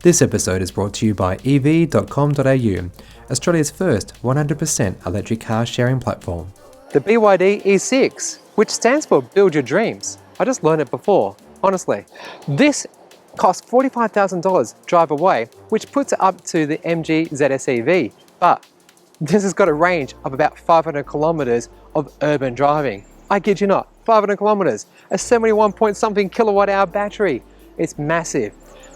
This episode is brought to you by Evee.com.au, Australia's first 100% electric car sharing platform. The BYD E6, which stands for Build Your Dreams. I just learned it before, honestly. This costs $45,000 drive away, which puts it up to the MG ZS EV. But this has got a range of about 500 kilometers of urban driving. I kid you not, 500 kilometers, a 71 point something kilowatt hour battery. It's massive.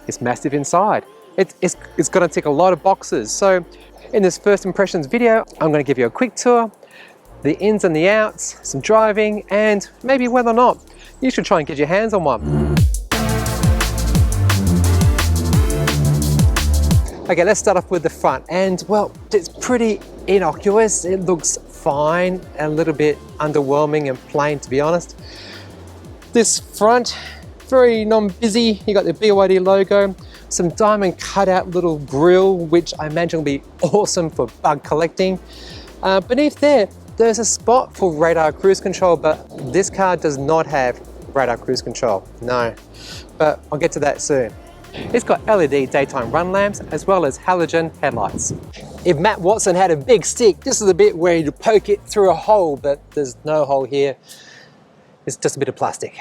It's massive inside. It's going to tick a lot of boxes. So in this first impressions video, I'm going to give you a quick tour, the ins and the outs, some driving, and maybe whether or not you should try and get your hands on one. Okay, let's start off with the front. And well, it's pretty innocuous. It looks fine, a little bit underwhelming and plain, to be honest. This front, very non-busy. You got the BYD logo, some diamond cutout little grille, which I imagine will be awesome for bug collecting. Beneath there's a spot for radar cruise control, but this car does not have radar cruise control, no. But I'll get to that soon. It's got LED daytime run lamps as well as halogen headlights. If Matt Watson had a big stick, this is the bit where you poke it through a hole, but there's no hole here. It's just a bit of plastic.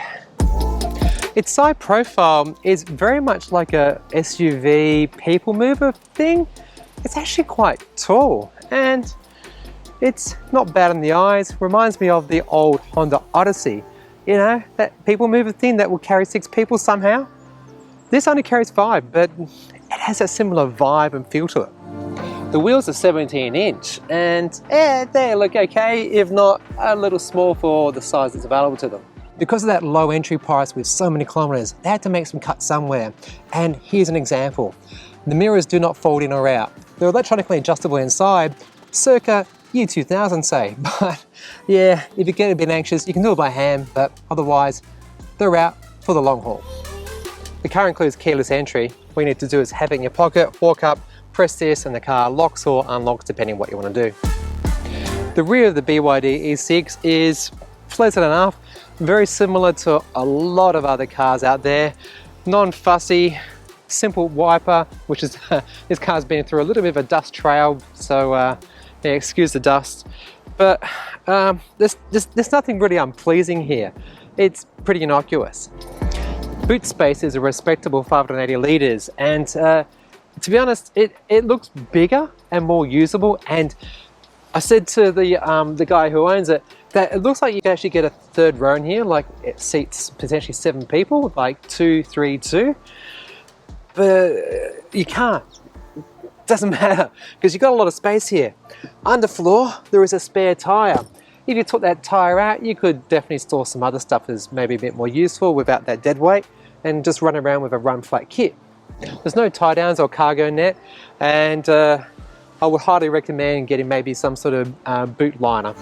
Its side profile is very much like a SUV people mover thing. It's actually quite tall and it's not bad in the eyes. Reminds me of the old Honda Odyssey. You know, that people mover thing that will carry 6 people somehow. This only carries 5, but it has a similar vibe and feel to it. The wheels are 17 inch and they look okay, if not a little small for the size that's available to them. Because of that low entry price with so many kilometers, they had to make some cuts somewhere. And here's an example. The mirrors do not fold in or out. They're electronically adjustable inside, circa year 2000 say. But yeah, if you get a bit anxious, you can do it by hand, but otherwise, they're out for the long haul. The car includes keyless entry. What you need to do is have it in your pocket, walk up, press this, and the car locks or unlocks depending on what you want to do. The rear of the BYD E6 is pleasant enough, very similar to a lot of other cars out there. Non-fussy, simple wiper, which is, this car's been through a little bit of a dust trail, so yeah, excuse the dust. But there's nothing really unpleasing here. It's pretty innocuous. Boot space is a respectable 580 litres, and to be honest, it looks bigger and more usable. And I said to the guy who owns it that it looks like you can actually get a third row in here, like it seats potentially 7 people, like 2, 3, 2. But you can't. Doesn't matter because you've got a lot of space here. Underfloor, there is a spare tyre. If you took that tyre out, you could definitely store some other stuff that's maybe a bit more useful without that dead weight and just run around with a run flat kit. There's no tie downs or cargo net, and I would highly recommend getting maybe some sort of boot liner.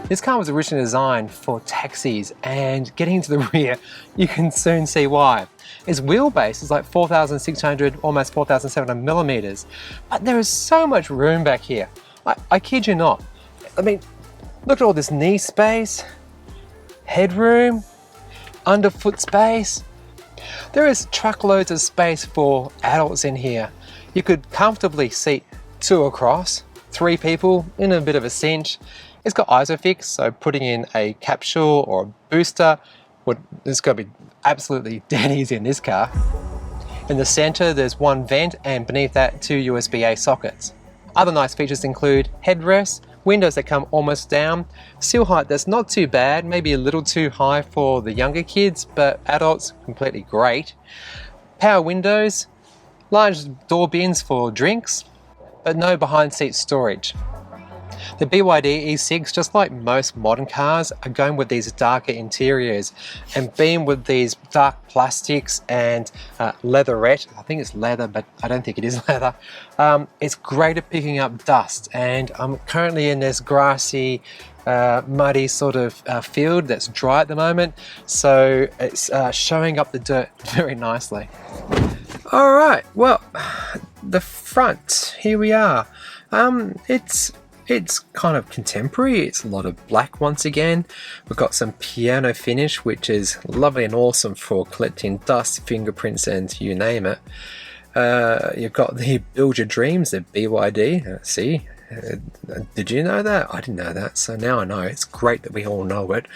This car was originally designed for taxis, and getting into the rear, you can soon see why. Its wheelbase is like 4,600, almost 4,700 millimeters, but there is so much room back here. I kid you not. I mean, look at all this knee space, headroom, underfoot space. There is truckloads of space for adults in here. You could comfortably seat 2 across, 3 people in a bit of a cinch. It's got ISOFIX, so putting in a capsule or a booster it's going to be absolutely dead easy in this car. In the center, there's 1 vent, and beneath that, 2 USB-A sockets. Other nice features include headrests, windows that come almost down, sill height that's not too bad, maybe a little too high for the younger kids, but adults, completely great. Power windows, large door bins for drinks, but no behind seat storage. The BYD E6, just like most modern cars, are going with these darker interiors and being with these dark plastics and leatherette. I think it's leather, but I don't think it is leather. It's great at picking up dust, and I'm currently in this grassy, muddy sort of field that's dry at the moment, so it's showing up the dirt very nicely. All right, well, the front, here we are. It's It's kind of contemporary. It's a lot of black once again. We've got some piano finish, which is lovely and awesome for collecting dust, fingerprints, and you name it. You've got the Build Your Dreams, the BYD. See, did you know that? I didn't know that, so now I know. It's great that we all know it.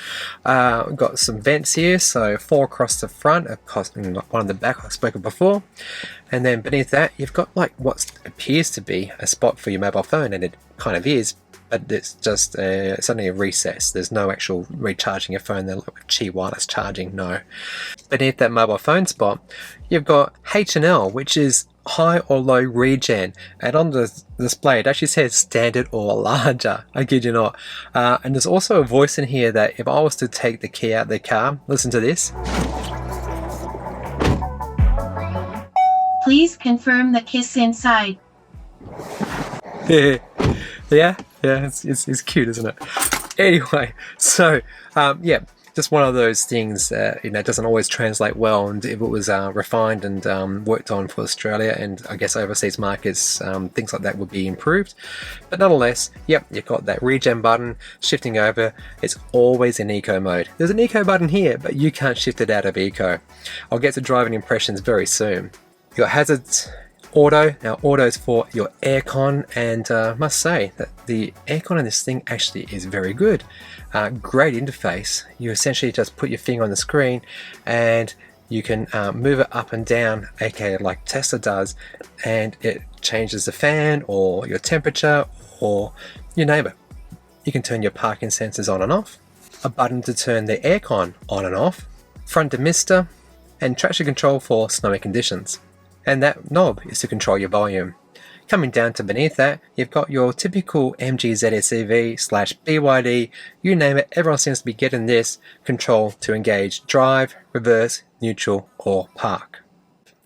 We've got some vents here, so 4 across the front, and one on the back I spoke of before. And then beneath that, you've got like what appears to be a spot for your mobile phone, and it kind of is, but it's just it's only a recess. There's no actual recharging your phone. They're like Qi wireless charging. No. Beneath that mobile phone spot, you've got H&L, which is high or low regen, and on the display it actually says standard or larger. I kid you not. And there's also a voice in here that if I was to take the key out of the car, listen to this. Please confirm the kiss inside. yeah, it's cute, isn't it? Anyway, so yeah, just one of those things that doesn't always translate well, and if it was refined and worked on for Australia and I guess overseas markets, things like that would be improved. But nonetheless, yep, you've got that regen button shifting over. It's always in eco mode. There's an eco button here, but you can't shift it out of eco. I'll get to driving impressions very soon. Your hazards, auto. Now auto's for your aircon, and I must say that the aircon in this thing actually is very good. Great interface. You essentially just put your finger on the screen and you can move it up and down, aka like Tesla does, and it changes the fan or your temperature or you name it. You can turn your parking sensors on and off, a button to turn the aircon on and off, front demister, and traction control for snowy conditions. And that knob is to control your volume. Coming down to beneath that, you've got your typical MG ZS EV / BYD, you name it, everyone seems to be getting this control to engage drive, reverse, neutral, or park.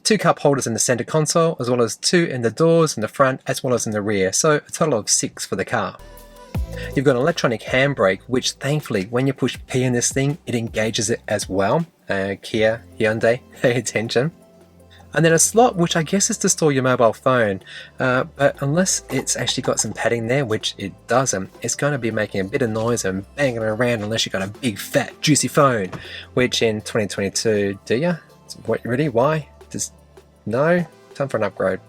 2 cup holders in the center console, as well as 2 in the doors in the front, as well as in the rear, so a total of 6 for the car. You've got an electronic handbrake, which thankfully, when you push P in this thing, it engages it as well. Kia, Hyundai, pay attention. And then a slot, which I guess is to store your mobile phone, but unless it's actually got some padding there, which it doesn't, it's going to be making a bit of noise and banging around unless you've got a big, fat, juicy phone, which in 2022, do you? What, really? Why? Just no? Time for an upgrade.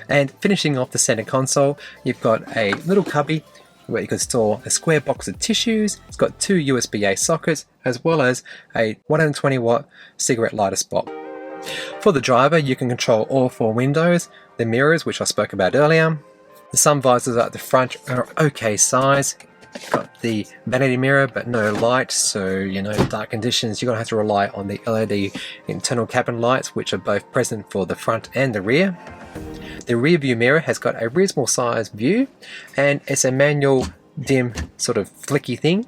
And finishing off the center console, you've got a little cubby where you can store a square box of tissues. It's got 2 USB-A sockets, as well as a 120 watt cigarette lighter spot. For the driver, you can control all 4 windows, the mirrors, which I spoke about earlier. The sun visors at the front are okay size. Got the vanity mirror, but no light, so dark conditions, you're going to have to rely on the LED internal cabin lights, which are both present for the front and the rear. The rear view mirror has got a reasonable size view, and it's a manual dim sort of flicky thing.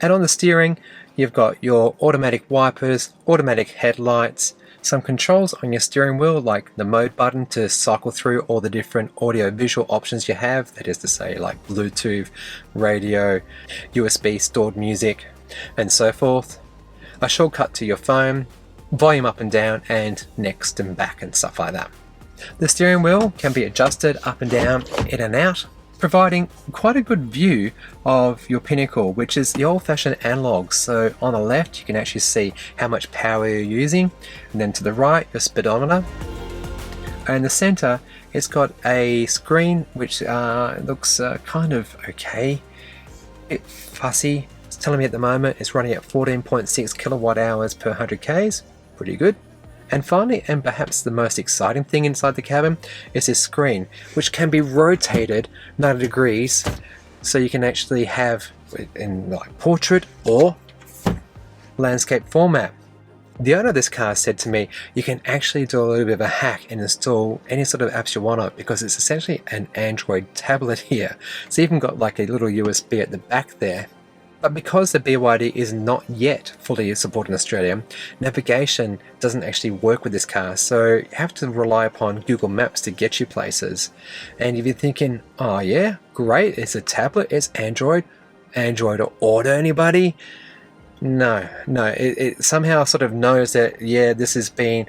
And on the steering, you've got your automatic wipers, automatic headlights, some controls on your steering wheel, like the mode button to cycle through all the different audio visual options you have, that is to say like Bluetooth, radio, USB stored music, and so forth. A shortcut to your phone, volume up and down, and next and back and stuff like that. The steering wheel can be adjusted up and down, in and out, providing quite a good view of your pinnacle, which is the old-fashioned analog. So on the left you can actually see how much power you're using, and then to the right your speedometer, and in the center it's got a screen which looks kind of okay, a bit fussy. It's telling me at the moment it's running at 14.6 kilowatt hours per 100 k's, pretty good. And finally, and perhaps the most exciting thing inside the cabin, is this screen, which can be rotated 90 degrees, so you can actually have it in like portrait or landscape format. The owner of this car said to me, you can actually do a little bit of a hack and install any sort of apps you want on it, because it's essentially an Android tablet here. It's even got like a little USB at the back there. But because the BYD is not yet fully supported in Australia, navigation doesn't actually work with this car, so you have to rely upon Google Maps to get you places. And if you're thinking, oh yeah, great, it's a tablet, it's Android Auto, anybody? No, it somehow sort of knows that, yeah, this has been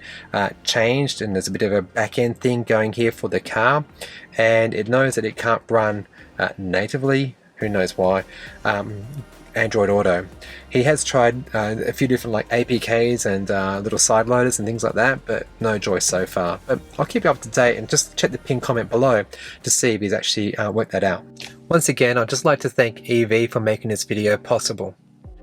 changed and there's a bit of a back end thing going here for the car, and it knows that it can't run natively, who knows why, Android Auto. He has tried a few different like APKs and little side loaders and things like that, but no joy so far. But I'll keep you up to date and just check the pinned comment below to see if he's actually worked that out. Once again, I'd just like to thank Evee for making this video possible.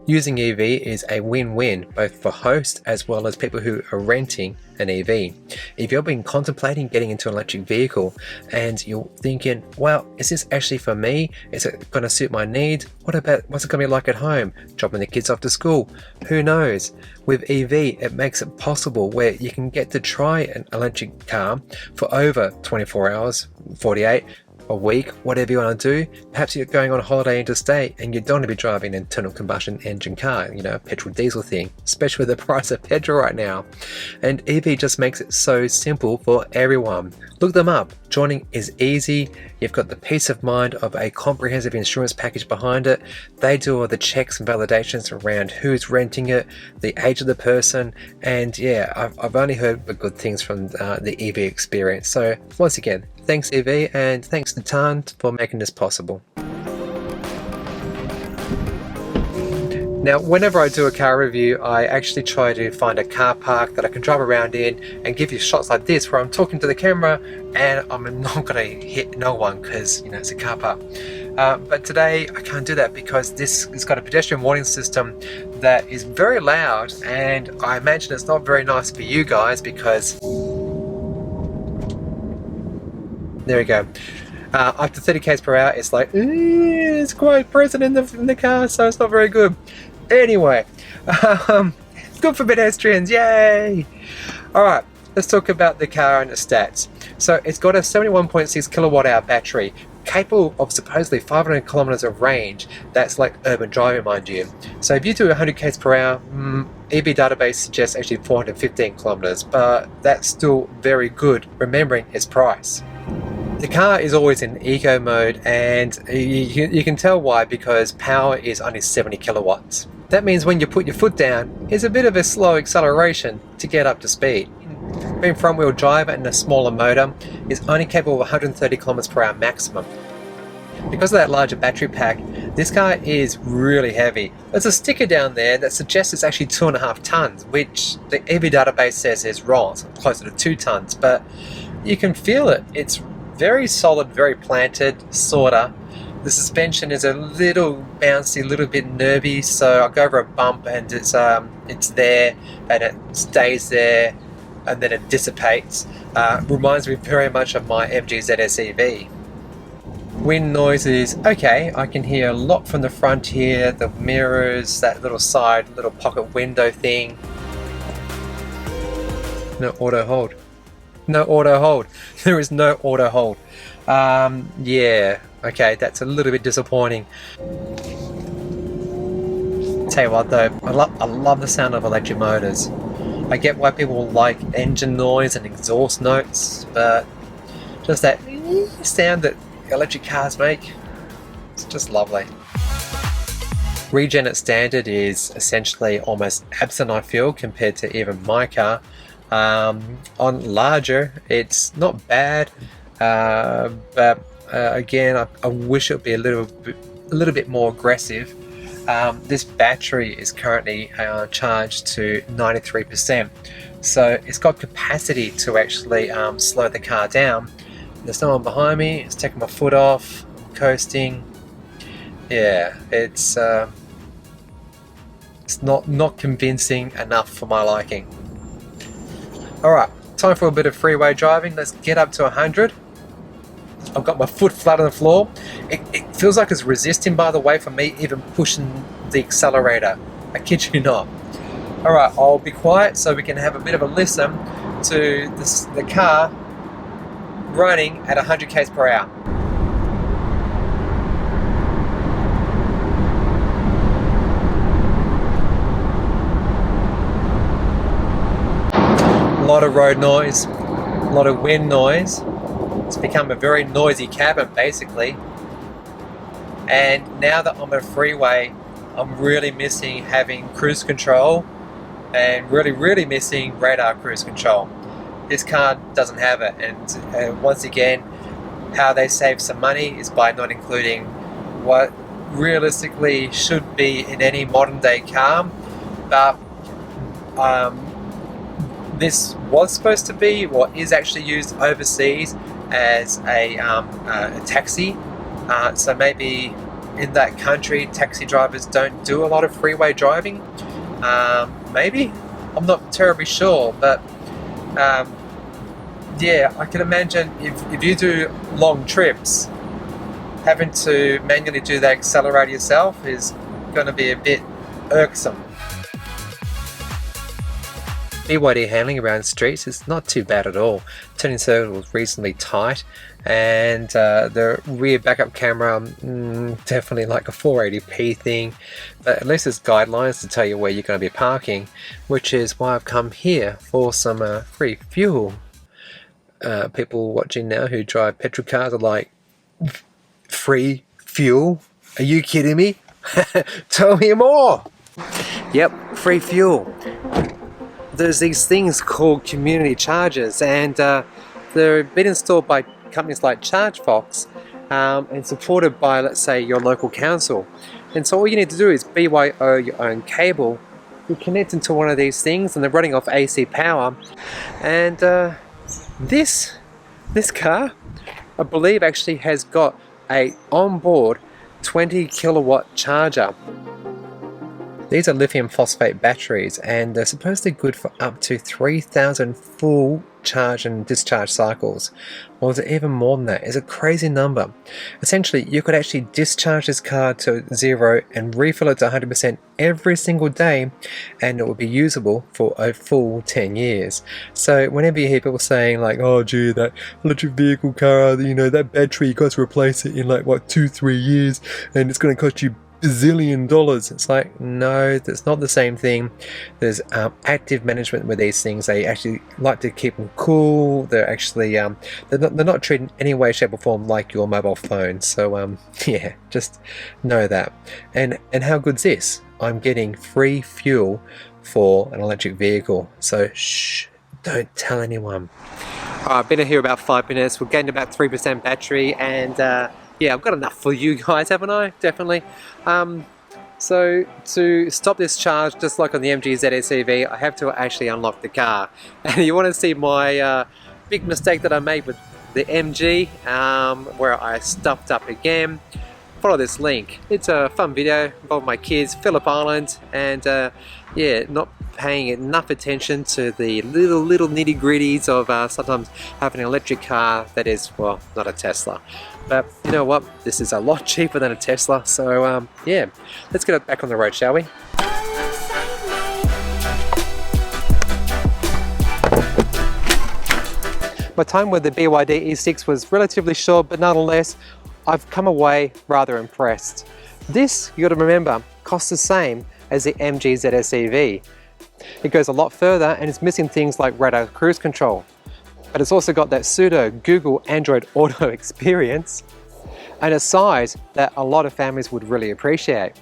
Using Evee is a win-win both for hosts as well as people who are renting an EV. If you've been contemplating getting into an electric vehicle and you're thinking, well, is this actually for me? Is it going to suit my needs? What's it going to be like at home? Dropping the kids off to school? Who knows? With Evee, it makes it possible where you can get to try an electric car for over 24 hours, 48, a week, whatever you want to do. Perhaps you're going on a holiday interstate and you don't want to be driving an internal combustion engine car, you know, a petrol diesel thing, especially with the price of petrol right now. And Evee just makes it so simple for everyone. Look them up. Joining is easy. You've got the peace of mind of a comprehensive insurance package behind it. They do all the checks and validations around who's renting it, the age of the person, and yeah, I've only heard good things from the Evee experience. So once again, thanks Evee, and thanks to Tan for making this possible. Now, whenever I do a car review, I actually try to find a car park that I can drive around in and give you shots like this where I'm talking to the camera and I'm not going to hit no one because, you know, it's a car park. But today I can't do that because this has got a pedestrian warning system that is very loud, and I imagine it's not very nice for you guys because there we go. Up to 30 km per hour, it's like, it's quite present in the car, so it's not very good. Anyway, good for pedestrians, yay! Alright, let's talk about the car and its stats. So it's got a 71.6 kilowatt hour battery, capable of supposedly 500 kilometers of range. That's like urban driving, mind you. So if you do 100 km per hour, EV database suggests actually 415 kilometers, but that's still very good, remembering its price. The car is always in eco mode, and you can tell why, because power is only 70 kilowatts. That means when you put your foot down, it's a bit of a slow acceleration to get up to speed. Being front wheel drive and a smaller motor is only capable of 130 kilometers per hour maximum. Because of that larger battery pack, this car is really heavy. There's a sticker down there that suggests it's actually 2.5 tons, which the EV database says is wrong. It's closer to 2 tons, but you can feel it. It's very solid, very planted, sorta. The suspension is a little bouncy, a little bit nervy, so I'll go over a bump and it's there and it stays there and then it dissipates. Reminds me very much of my MG ZS EV. Wind noise is okay. I can hear a lot from the front here, the mirrors, that little side, little pocket window thing. No auto hold. No auto hold. There is no auto hold. Yeah, okay, that's a little bit disappointing. Tell you what though, I love the sound of electric motors. I get why people like engine noise and exhaust notes, but just that sound that electric cars make, it's just lovely. Regen at standard is essentially almost absent, I feel, compared to even my car. On larger, it's not bad, but again, I wish it would be a little bit more aggressive. This battery is currently charged to 93%, so it's got capacity to actually slow the car down. There's no one behind me. It's taking my foot off, coasting. Yeah, it's not convincing enough for my liking. Alright, time for a bit of freeway driving. Let's get up to 100. I've got my foot flat on the floor. It feels like it's resisting, by the way, for me even pushing the accelerator. I kid you not. Alright, I'll be quiet so we can have a bit of a listen to the car running at 100 km per hour. A lot of road noise, a lot of wind noise. It's become a very noisy cabin basically. And now that I'm on a freeway, I'm really missing having cruise control and really missing radar cruise control. This car doesn't have it, and once again, how they save some money is by not including what realistically should be in any modern day car. But this was supposed to be what is actually used overseas as a taxi. So maybe in that country, taxi drivers don't do a lot of freeway driving. Maybe, I'm not terribly sure, but yeah, I can imagine if you do long trips, having to manually do the accelerator yourself is going to be a bit irksome. BYD handling around streets is not too bad at all. Turning circle was reasonably tight, and the rear backup camera, definitely like a 480p thing, but at least there's guidelines to tell you where you're going to be parking, which is why I've come here for some free fuel. People watching now who drive petrol cars are like, free fuel? Are you kidding me? Tell me more! Yep, free fuel. There's these things called community chargers, and they're been installed by companies like ChargeFox and supported by, let's say, your local council. And so all you need to do is BYO your own cable, you connect into one of these things, and they're running off AC power. And this car, I believe, actually has got a onboard 20 kilowatt charger. These are lithium phosphate batteries, and they're supposedly good for up to 3,000 full charge and discharge cycles. Or is it even more than that? It's a crazy number. Essentially, you could actually discharge this car to 0 and refill it to 100% every single day, and it would be usable for a full 10 years. So whenever you hear people saying like, oh gee, that electric vehicle car, you know, that battery, you got to replace it in like, what, 2-3 years, and it's going to cost you $1 billion. It's like, no, that's not the same thing. There's active management with these things. They actually like to keep them cool. They're actually they're not treated in any way, shape or form like your mobile phone. So yeah, just know that. And how good's this? I'm getting free fuel for an electric vehicle. So shh, don't tell anyone. I've been here about 5 minutes. We're getting about 3% battery, and yeah, I've got enough for you guys, haven't I? Definitely. So to stop this charge, just like on the MG ZS Evee, I have to actually unlock the car. And you want to see my big mistake that I made with the MG, where I stuffed up again. Follow this link. It's a fun video involving my kids, Phillip Island, and yeah, not paying enough attention to the little nitty-gritties of sometimes having an electric car that is, well, not a Tesla. But you know what? This is a lot cheaper than a Tesla, so yeah, let's get it back on the road, shall we? My time with the BYD E6 was relatively short, but nonetheless, I've come away rather impressed. This, you got to remember, costs the same as the MG ZS Evee. It goes a lot further, and it's missing things like radar cruise control. But it's also got that pseudo Google Android Auto experience, and a size that a lot of families would really appreciate.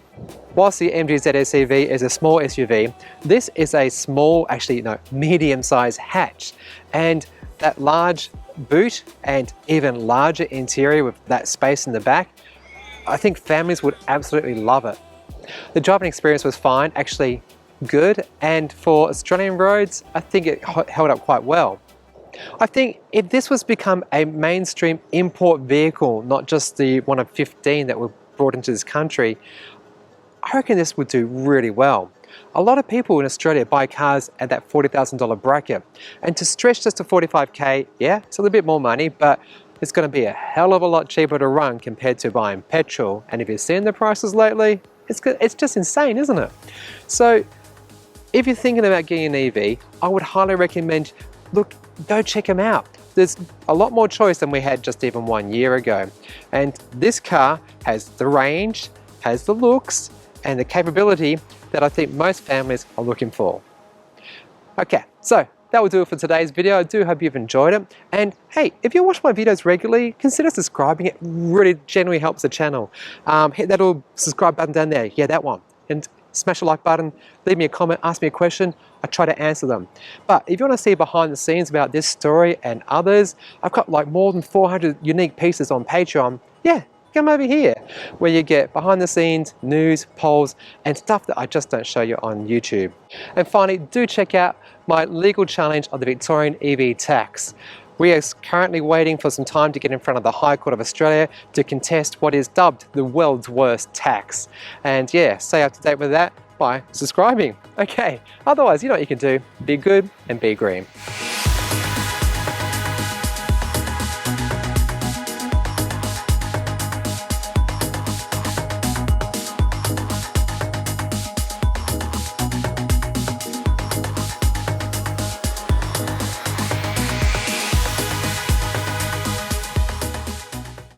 Whilst the MG ZS Evee is a small SUV, this is a small, actually no, medium-sized hatch, and that large boot and even larger interior with that space in the back, I think families would absolutely love it. The driving experience was fine, actually good, and for Australian roads, I think it held up quite well. I think if this was become a mainstream import vehicle, not just the one of 15 that were brought into this country, I reckon this would do really well. A lot of people in Australia buy cars at that $40,000 bracket, and to stretch just to 45k, yeah, it's a little bit more money, but it's going to be a hell of a lot cheaper to run compared to buying petrol. And if you've seen the prices lately, it's just insane, isn't it? So if you're thinking about getting an EV, I would highly recommend, look, go check them out. There's a lot more choice than we had just even 1 year ago. And this car has the range, has the looks, and the capability that I think most families are looking for. Okay, so that will do it for today's video. I do hope you've enjoyed it. And hey, if you watch my videos regularly, consider subscribing. It really genuinely helps the channel. Hit that little subscribe button down there. Yeah, that one. and smash the like button, leave me a comment, ask me a question. I try to answer them. But if you want to see behind the scenes about this story and others, I've got like more than 400 unique pieces on Patreon. Yeah, come over here, where you get behind the scenes, news, polls, and stuff that I just don't show you on YouTube. And finally, do check out my legal challenge of the Victorian Evee tax. We are currently waiting for some time to get in front of the High Court of Australia to contest what is dubbed the world's worst tax. And yeah, stay up to date with that by subscribing. Okay, otherwise, you know what you can do. Be good and be green.